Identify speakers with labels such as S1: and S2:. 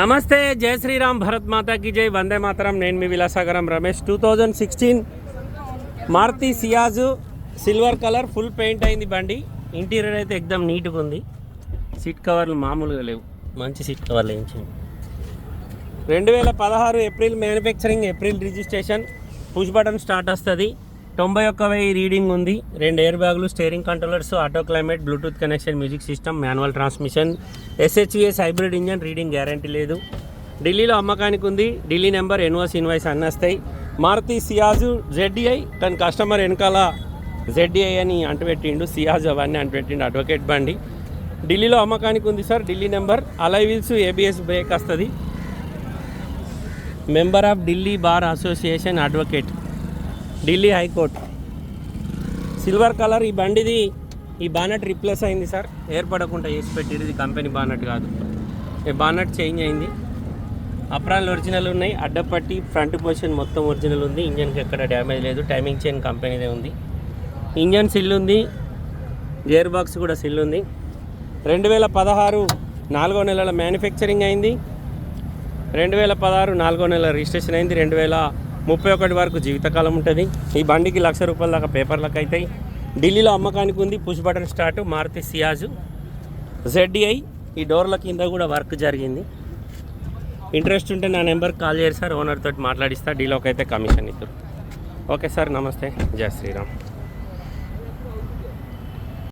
S1: నమస్తే, జై శ్రీరామ్, భరత్ మాతాకి జై, వందే మాతరం. నేను మీ Vilasagaram Ramesh. 2016 Maruti Ciaz silver colour, full paint అయింది బండి. ఇంటీరియర్ అయితే ఎక్దమ్ నీట్గా ఉంది. సీట్ కవర్లు మామూలుగా లేవు, మంచి సీట్ కవర్లు వేయించింది. 2016 April manufacturing, April registration. Push button start వస్తుంది. 91,000 రీడింగ్ ఉంది. 2 ఎయిర్ బ్యాగులు, steering controllers, auto climate, Bluetooth connection, music system, manual transmission, SHVS hybrid engine. Reading guarantee లేదు. ఢిల్లీలో అమ్మకానికి ఉంది. ఢిల్లీ నెంబర్, ఎన్ఓసి, ఇన్వాయిస్ అన్నీ వస్తాయి. Maruti Ciaz ZDI. తన కస్టమర్ వెనకాల ZDI అని అంటుపెట్టిండు, సియాజు అవన్నీ అంటుపెట్టిండు. అడ్వకేట్ బండి ఢిల్లీలో అమ్మకానికి ఉంది sir. Delhi number. Alloy wheels, ABS brake వస్తుంది. Member of Delhi bar association, advocate, Delhi high court. Silver colour. ఈ బండిది ఈ బానట్ రిప్లేస్ అయింది సార్. ఏర్పడకుండా చేసి పెట్టిరు. ఇది కంపెనీ బానట్ కాదు. ఈ బానట్ చేంజ్ అయింది. అప్రాన్లు ఒరిజినల్ ఉన్నాయి. అడ్డపట్టి ఫ్రంట్ పొజిషన్ మొత్తం ఒరిజినల్ ఉంది. ఇంజన్కి ఎక్కడ డ్యామేజ్ లేదు. టైమింగ్ చైన్ కంపెనీదే ఉంది. ఇంజన్ సిల్ ఉంది. గేర్ బాక్స్ కూడా సిల్ ఉంది. 2016 4వ నెలల మ్యానుఫ్యాక్చరింగ్ అయింది. 2016 4వ నెల రిజిస్ట్రేషన్ అయింది. 2031 వరకు జీవితకాలం ఉంటుంది. ఈ బండికి ₹1,00,000 దాకా పేపర్లకు అవుతాయి. ఢిల్లీలో అమ్మకానికి ఉంది. Push button start. Maruti Ciaz ZDI. ఈ డోర్ల కింద కూడా వర్క్ జరిగింది. ఇంట్రెస్ట్ ఉంటే నా నెంబర్కి కాల్ చేయరు సార్. ఓనర్ తోటి మాట్లాడిస్తా. డీలోకి అయితే కమిషన్ ఇద్దరు. ఓకే సార్, నమస్తే, జై శ్రీరామ్.